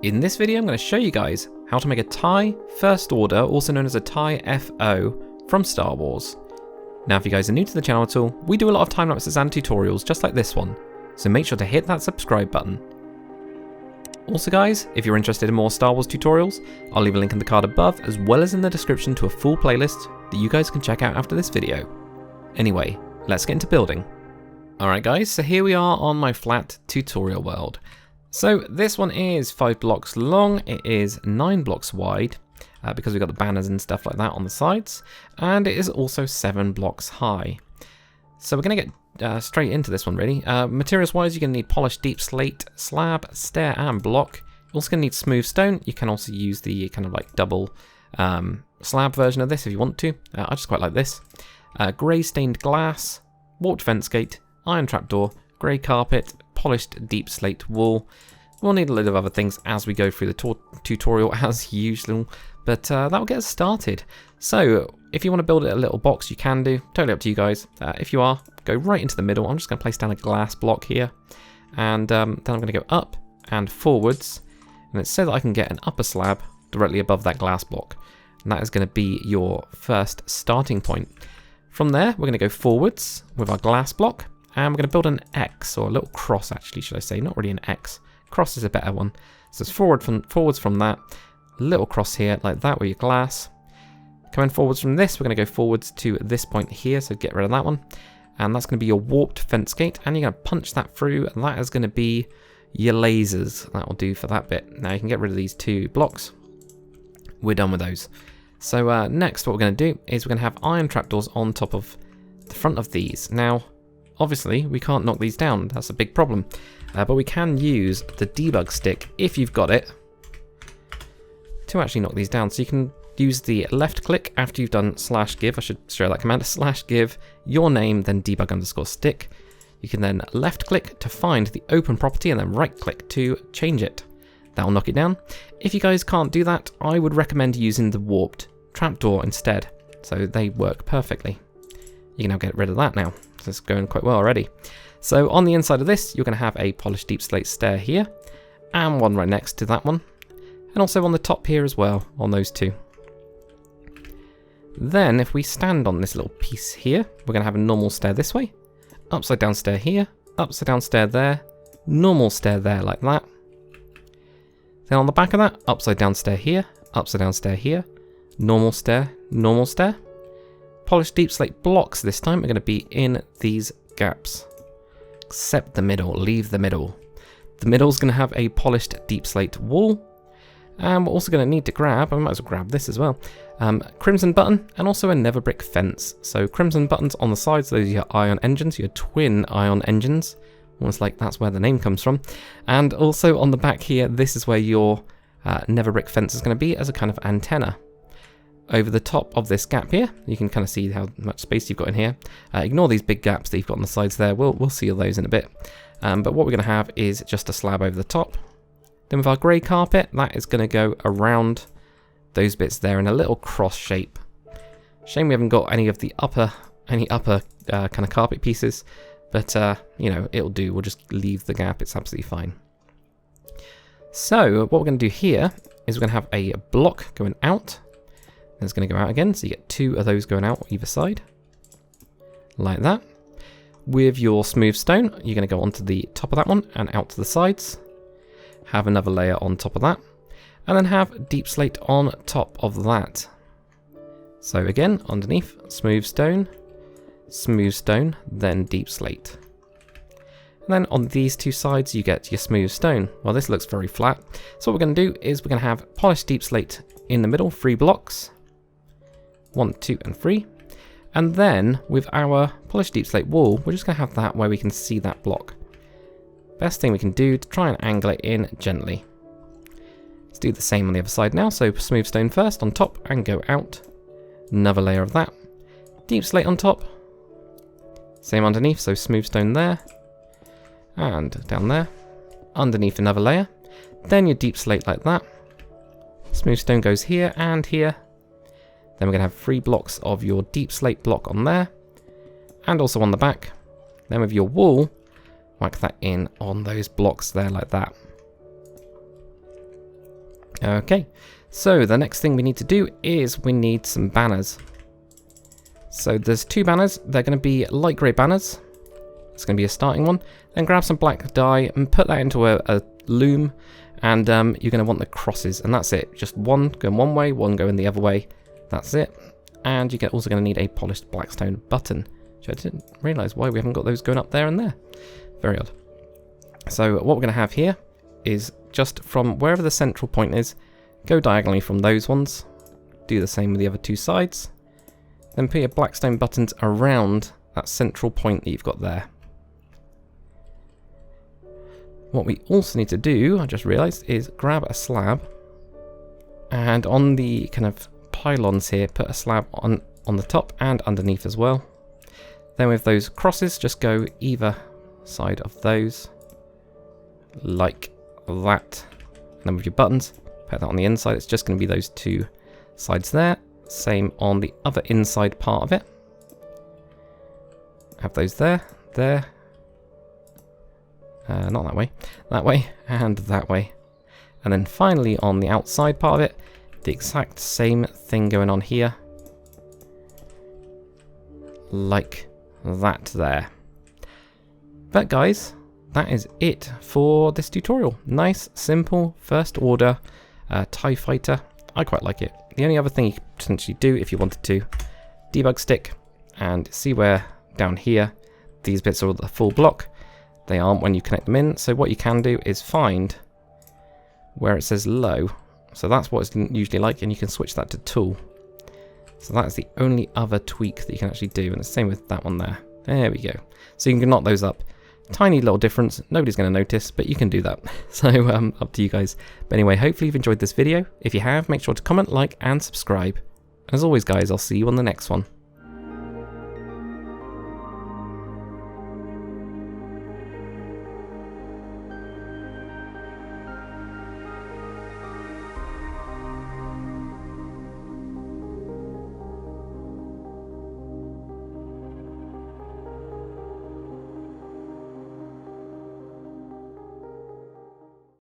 In this video I'm going to show you guys how to make a TIE First Order, also known as a TIE FO, from Star Wars. Now if you guys are new to the channel at all, we do a lot of time lapses and tutorials just like this one, so make sure to hit that subscribe button. Also guys, if you're interested in more Star Wars tutorials, I'll leave a link in the card above as well as in the description to a full playlist that you guys can check out after this video. Anyway, let's get into building. Alright guys, so here we are on my flat tutorial world. So this one is 5 blocks long, it is 9 blocks wide, because we've got the banners and stuff like that on the sides, and it is also 7 blocks high. So we're going to get straight into this one really. Materials wise, you're going to need polished deep slate, slab, stair and block. You're also going to need smooth stone. You can also use the kind of like double slab version of this if you want to. I just quite like this. Grey stained glass, warped fence gate, iron trapdoor, grey carpet, polished deep slate wall. We'll need a load of other things as we go through the tutorial as usual, but that'll get us started. So if you want to build it a little box, you can do, totally up to you guys. If you are, go right into the middle. I'm just going to place down a glass block here, and then I'm going to go up and forwards, and it's so that I can get an upper slab directly above that glass block, and that is going to be your first starting point. From there we're going to go forwards with our glass block, and we're going to build an X, or a little cross actually, should I say, not really an X. Cross is a better one. So it's forwards from that, little cross here like that with your glass. Coming forwards from this, we're going to go forwards to this point here, so get rid of that one. And that's going to be your warped fence gate, and you're going to punch that through, and that is going to be your lasers. That will do for that bit. Now you can get rid of these 2 blocks. We're done with those. So next what we're going to do is we're going to have iron trapdoors on top of the front of these. Now obviously we can't knock these down, that's a big problem, but we can use the debug stick if you've got it to actually knock these down. So you can use the left click after you've done /give, I should show that command, /give your name then debug_stick. You can then left click to find the open property and then right click to change it. That'll knock it down. If you guys can't do that, I would recommend using the warped trapdoor instead, so they work perfectly. You can now get rid of that now. So it's going quite well already. So on the inside of this, you're going to have a polished deep slate stair here, and one right next to that one, and also on the top here as well, on those 2. Then if we stand on this little piece here, we're going to have a normal stair this way, upside down stair here, upside down stair there, normal stair there like that. Then on the back of that, upside down stair here, upside down stair here, normal stair, normal stair. Polished deep slate blocks this time are going to be in these gaps. Except the middle, leave the middle. The middle's going to have a polished deep slate wall. And we're also going to need to grab, I might as well grab this as well, crimson button and also a nether brick fence. So crimson buttons on the sides, those are your ion engines, your twin ion engines. Almost like that's where the name comes from. And also on the back here, this is where your nether brick fence is going to be as a kind of antenna. Over the top of this gap here, you can kind of see how much space you've got in here. Ignore these big gaps that you've got on the sides there, we'll seal those in a bit. But what we're going to have is just a slab over the top. Then with our grey carpet, that is going to go around those bits there in a little cross shape. Shame we haven't got any of the upper kind of carpet pieces, but you know, it'll do, we'll just leave the gap, it's absolutely fine. So what we're going to do here is we're going to have a block going out. It's going to go out again, so you get 2 of those going out either side, like that. With your smooth stone, you're going to go onto the top of that one and out to the sides. Have another layer on top of that, and then have deep slate on top of that. So again, underneath, smooth stone, then deep slate. And then on these 2 sides, you get your smooth stone. Well, this looks very flat, so what we're going to do is we're going to have polished deep slate in the middle, 3 blocks. 1, 2, and 3. And then with our polished deep slate wall, we're just going to have that where we can see that block. Best thing we can do to try and angle it in gently. Let's do the same on the other side now. So smooth stone first on top and go out. Another layer of that. Deep slate on top. Same underneath, so smooth stone there. And down there. Underneath another layer. Then your deep slate like that. Smooth stone goes here and here. Then we're going to have 3 blocks of your deep slate block on there, and also on the back. Then with your wall, whack that in on those blocks there like that. Okay, so the next thing we need to do is we need some banners. So there's 2 banners. They're going to be light grey banners. It's going to be a starting one. Then grab some black dye and put that into a loom. And you're going to want the crosses, and that's it. Just one going one way, one going the other way. That's it. And you're also going to need a polished blackstone button, which I didn't realise why we haven't got those going up there and there. Very odd. So what we're going to have here is just from wherever the central point is, go diagonally from those ones. Do the same with the other 2 sides. Then put your blackstone buttons around that central point that you've got there. What we also need to do, I just realised, is grab a slab, and on the kind of pylons here, put a slab on the top and underneath as well. Then with those crosses, just go either side of those, like that. And then with your buttons, put that on the inside. It's just going to be those 2 sides there. Same on the other inside part of it. Have those there, there. Not that way, and that way. And then finally on the outside part of it, the exact same thing going on here. Like that there. But guys, that is it for this tutorial. Nice, simple, first order TIE fighter. I quite like it. The only other thing you could potentially do if you wanted to, debug stick and see where down here these bits are the full block. They aren't when you connect them in. So what you can do is find where it says low. So that's what it's usually like, and you can switch that to tool. So that's the only other tweak that you can actually do, and the same with that one there. There we go. So you can knock those up. Tiny little difference, nobody's going to notice, but you can do that. So up to you guys. But anyway, hopefully you've enjoyed this video. If you have, make sure to comment, like, and subscribe. As always guys, I'll see you on the next one.